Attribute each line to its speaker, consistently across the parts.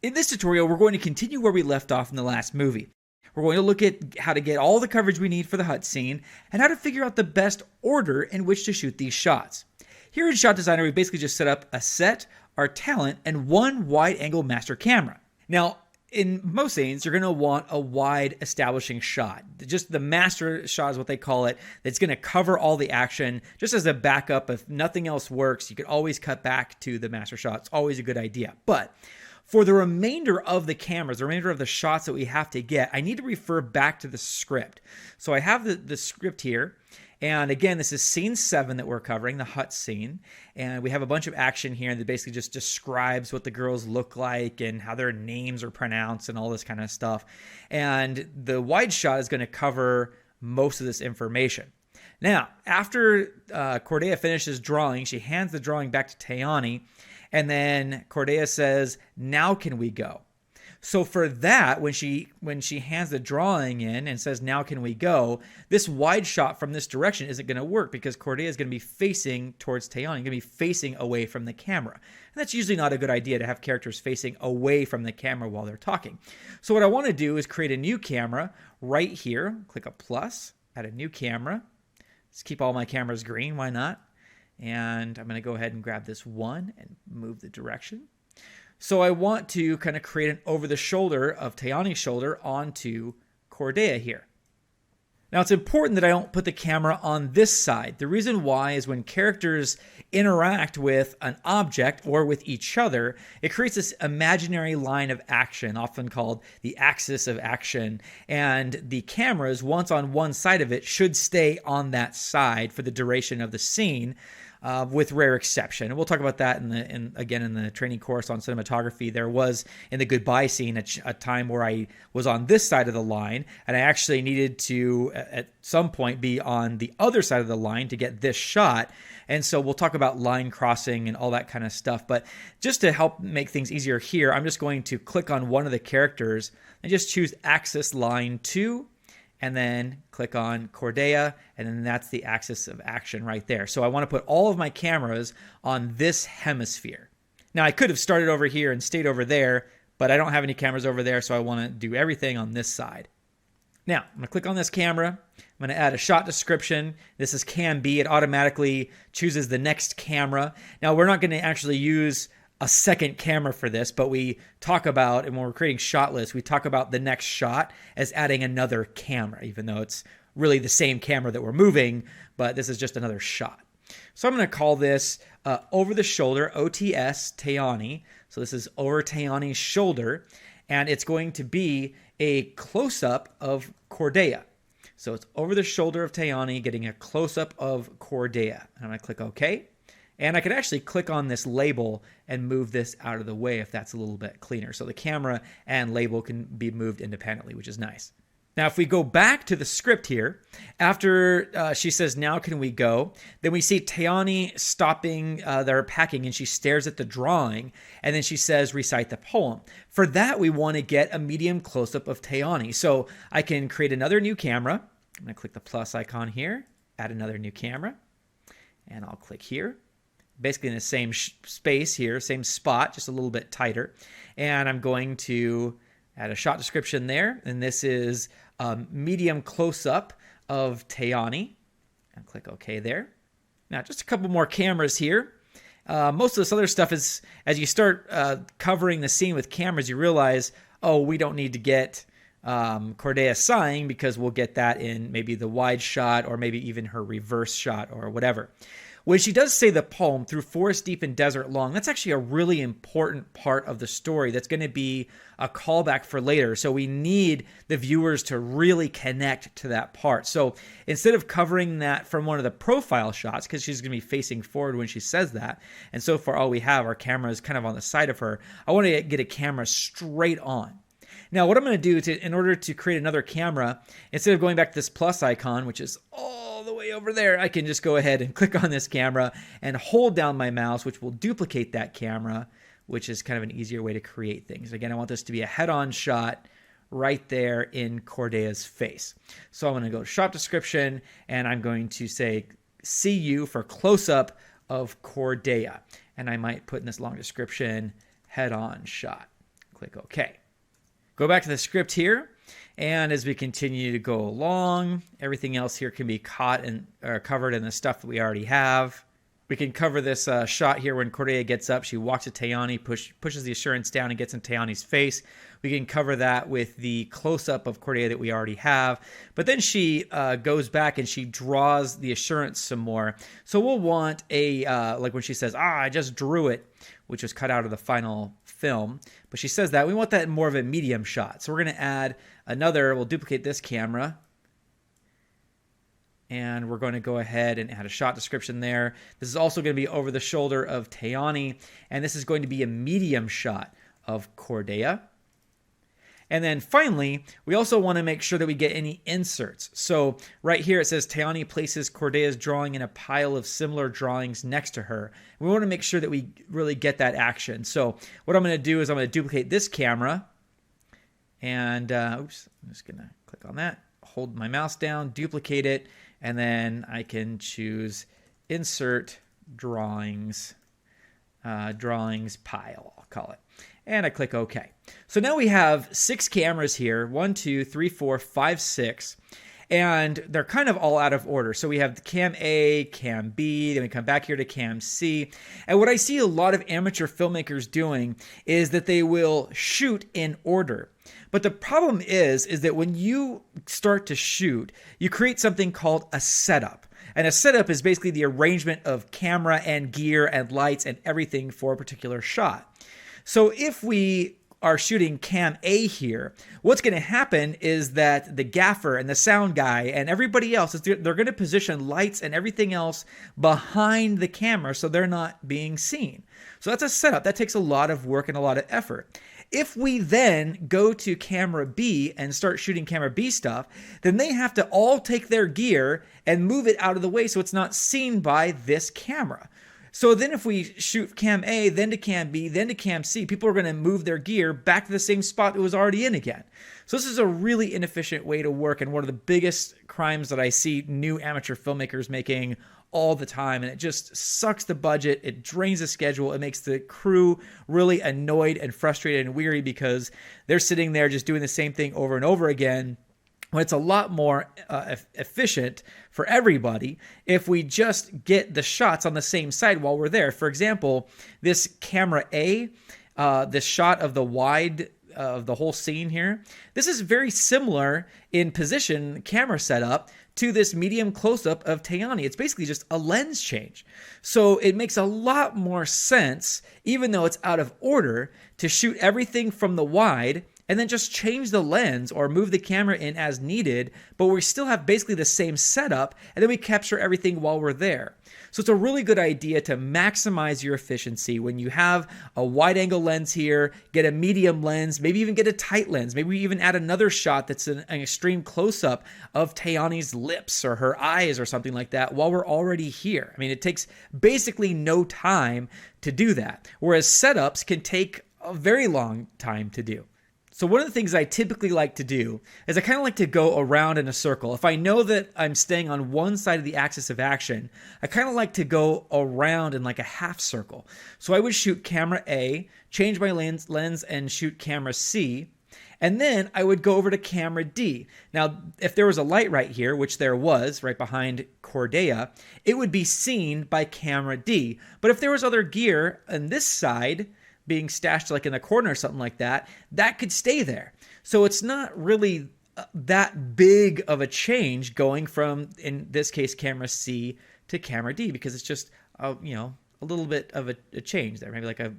Speaker 1: In this tutorial, we're going to continue where we left off in the last movie. We're going to look at how to get all the coverage we need for the hut scene and how to figure out the best order in which to shoot these shots. Here in Shot Designer, we basically just set up a set, our talent, and one wide-angle master camera. Now, in most scenes, you're going to want a wide establishing shot. Just the master shot is what they call it. That's going to cover all the action. Just as a backup, if nothing else works, you can always cut back to the master shot. It's always a good idea. But for the remainder of the cameras, the remainder of the shots that we have to get, I need to refer back to the script. So I have the script here. And again, this is scene 7 that we're covering, the hut scene. And we have a bunch of action here that basically just describes what the girls look like and how their names are pronounced and all this kind of stuff. And the wide shot is going to cover most of this information. Now, after Cordelia finishes drawing, she hands the drawing back to Tayani. And then Cordelia says, "Now can we go?" So for that, when she hands the drawing in and says, "Now can we go?" this wide shot from this direction isn't going to work because Cordelia is going to be facing towards Tayani, going to be facing away from the camera. And that's usually not a good idea to have characters facing away from the camera while they're talking. So what I want to do is create a new camera right here. Click a plus, add a new camera. Let's keep all my cameras green. Why not? And I'm going to go ahead and grab this one and move the direction. So I want to kind of create an over the shoulder of Tayani's shoulder onto Cordelia here. Now it's important that I don't put the camera on this side. The reason why is when characters interact with an object or with each other, it creates this imaginary line of action, often called the axis of action. And the cameras, once on one side of it, should stay on that side for the duration of the scene. With rare exception. And we'll talk about that again in the training course on cinematography. There was, in the goodbye scene, a time where I was on this side of the line, and I actually needed to, at some point, be on the other side of the line to get this shot. And so we'll talk about line crossing and all that kind of stuff. But just to help make things easier here, I'm just going to click on one of the characters and just choose axis line 2. And then click on Cordelia, and then that's the axis of action right there. So I want to put all of my cameras on this hemisphere. Now, I could have started over here and stayed over there, but I don't have any cameras over there, so I want to do everything on this side. Now, I'm going to click on this camera. I'm going to add a shot description. This is Cam B. It automatically chooses the next camera. Now, we're not going to actually use a second camera for this, but we talk about, and when we're creating shot lists, we talk about the next shot as adding another camera, even though it's really the same camera that we're moving, but this is just another shot. So I'm going to call this over the shoulder, OTS Tayani. So this is over Tayani's shoulder, and it's going to be a close-up of Cordelia. So it's over the shoulder of Tayani, getting a close-up of Cordelia. I'm going to click OK. And I could actually click on this label and move this out of the way if that's a little bit cleaner. So the camera and label can be moved independently, which is nice. Now, if we go back to the script here, after she says, "Now can we go?" then we see Tayani stopping their packing, and she stares at the drawing, and then she says, "Recite the poem." For that, we want to get a medium close-up of Tayani. So I can create another new camera. I'm going to click the plus icon here, add another new camera, and I'll click here. Basically in the same space here, same spot, just a little bit tighter. And I'm going to add a shot description there. And this is a medium close-up of Tayani. And click OK there. Now, just a couple more cameras here. Most of this other stuff is, as you start covering the scene with cameras, you realize, oh, we don't need to get Cordelia sighing because we'll get that in maybe the wide shot or maybe even her reverse shot or whatever. When she does say the poem, "Through forest deep and desert long," that's actually a really important part of the story that's going to be a callback for later. So we need the viewers to really connect to that part. So instead of covering that from one of the profile shots, because she's going to be facing forward when she says that, and so far all we have, our camera is kind of on the side of her, I want to get a camera straight on. Now, what I'm going to do in order to create another camera, instead of going back to this plus icon, which is all the way over there, I can just go ahead and click on this camera and hold down my mouse, which will duplicate that camera, which is kind of an easier way to create things. Again, I want this to be a head-on shot right there in Cordelia's face. So I'm going to go to shot description, and I'm going to say "see you" for close-up of Cordelia. And I might put in this long description, head-on shot. click OK. Go back to the script here. And as we continue to go along, everything else here can be caught and covered in the stuff that we already have. We can cover this shot here when Cordelia gets up. She walks to Tayani, pushes the assurance down and gets in Tayani's face. We can cover that with the close-up of Cordelia that we already have. But then she goes back and she draws the assurance some more. So we'll want a, like when she says, I just drew it, which was cut out of the final film. But she says that. We want that in more of a medium shot. So we're going to add another, we'll duplicate this camera. And we're going to go ahead and add a shot description there. This is also going to be over the shoulder of Tayani. And this is going to be a medium shot of Cordelia. And then finally, we also want to make sure that we get any inserts. So right here it says Tayani places Cordelia's drawing in a pile of similar drawings next to her. We want to make sure that we really get that action. So what I'm going to do is I'm going to duplicate this camera. And oops, I'm just going to click on that, hold my mouse down, duplicate it. And then I can choose Insert Drawings, Drawings Pile, I'll call it. And I click OK. So now we have 6 cameras here, 1, 2, 3, 4, 5, 6. And they're kind of all out of order. So we have cam A, cam B, then we come back here to cam C. And what I see a lot of amateur filmmakers doing is that they will shoot in order. But the problem is that when you start to shoot, you create something called a setup. And a setup is basically the arrangement of camera and gear and lights and everything for a particular shot. So if we are shooting cam A here, what's going to happen is that the gaffer and the sound guy and everybody else, they're going to position lights and everything else behind the camera so they're not being seen. So that's a setup. That takes a lot of work and a lot of effort. If we then go to camera B and start shooting camera B stuff, then they have to all take their gear and move it out of the way so it's not seen by this camera. So then if we shoot cam A, then to cam B, then to cam C, people are going to move their gear back to the same spot it was already in again. So this is a really inefficient way to work and one of the biggest crimes that I see new amateur filmmakers making all the time. And it just sucks the budget. It drains the schedule. It makes the crew really annoyed and frustrated and weary because they're sitting there just doing the same thing over and over again. When it's a lot more efficient for everybody if we just get the shots on the same side while we're there. For example, this camera A, this shot of the wide of the whole scene here, this is very similar in position camera setup to this medium close-up of Tayani. It's basically just a lens change. So it makes a lot more sense, even though it's out of order, to shoot everything from the wide and then just change the lens or move the camera in as needed, but we still have basically the same setup, and then we capture everything while we're there. So it's a really good idea to maximize your efficiency when you have a wide angle lens here, get a medium lens, maybe even get a tight lens. Maybe we even add another shot that's an extreme close-up of Tayani's lips or her eyes or something like that while we're already here. I mean, it takes basically no time to do that, whereas setups can take a very long time to do. So one of the things I typically like to do is I kind of like to go around in a circle. If I know that I'm staying on one side of the axis of action, I kind of like to go around in like a half circle. So I would shoot camera A, change my lens and shoot camera C, and then I would go over to camera D. Now, if there was a light right here, which there was right behind Cordelia, it would be seen by camera D. But if there was other gear on this side, being stashed like in the corner or something like that, that could stay there. So it's not really that big of a change going from, in this case, camera C to camera D, because it's just, a little bit of a change there, maybe like a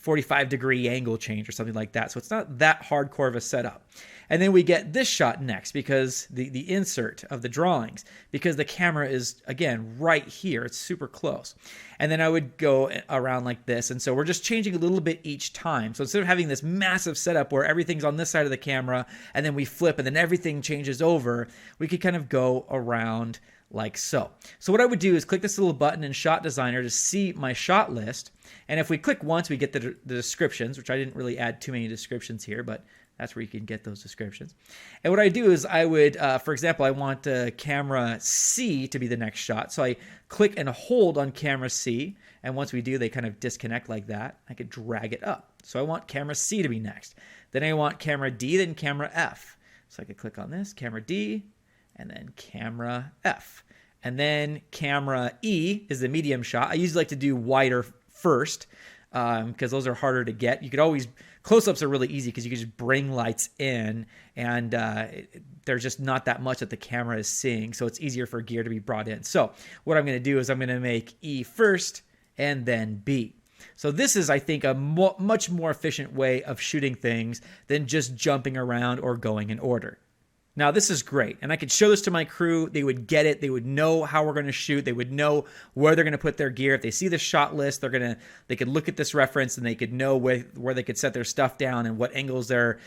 Speaker 1: 45-degree angle change or something like that. So it's not that hardcore of a setup. And then we get this shot next because the insert of the drawings, because the camera is, again, right here. It's super close. And then I would go around like this. And so we're just changing a little bit each time. So instead of having this massive setup where everything's on this side of the camera and then we flip and then everything changes over, we could kind of go around like so. So what I would do is click this little button in Shot Designer to see my shot list. And if we click once, we get the descriptions, which I didn't really add too many descriptions here, but That's where you can get those descriptions. And what I do is I would, for example, I want camera C to be the next shot. So I click and hold on camera C. And once we do, they kind of disconnect like that. I could drag it up. So I want camera C to be next. Then I want camera D, then camera F. So I could click on this, camera D, and then camera F. And then camera E is the medium shot. I usually like to do wider first because those are harder to get. You could always, close-ups are really easy because you can just bring lights in and there's just not that much that the camera is seeing. So it's easier for gear to be brought in. So what I'm going to do is I'm going to make E first and then B. So this is, I think, a much more efficient way of shooting things than just jumping around or going in order. Now, this is great, and I could show this to my crew. They would get it. They would know how we're going to shoot. They would know where they're going to put their gear. If they see the shot list, they could look at this reference and they could know where they could set their stuff down and what angles they're,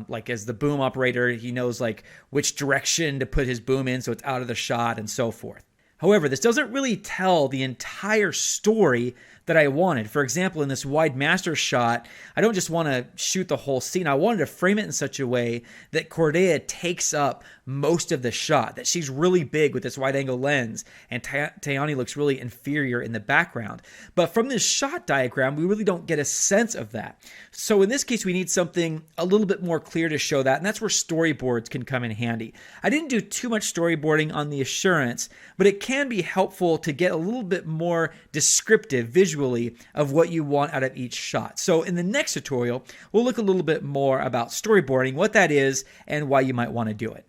Speaker 1: like as the boom operator, he knows like which direction to put his boom in so it's out of the shot and so forth. However, this doesn't really tell the entire story that I wanted. For example, in this wide master shot, I don't just want to shoot the whole scene. I wanted to frame it in such a way that Cordelia takes up most of the shot, that she's really big with this wide angle lens, and Tayani looks really inferior in the background. But from this shot diagram, we really don't get a sense of that. So in this case, we need something a little bit more clear to show that, and that's where storyboards can come in handy. I didn't do too much storyboarding on the Assurance, but it can be helpful to get a little bit more descriptive visually of what you want out of each shot. So in the next tutorial, we'll look a little bit more about storyboarding, what that is, and why you might want to do it.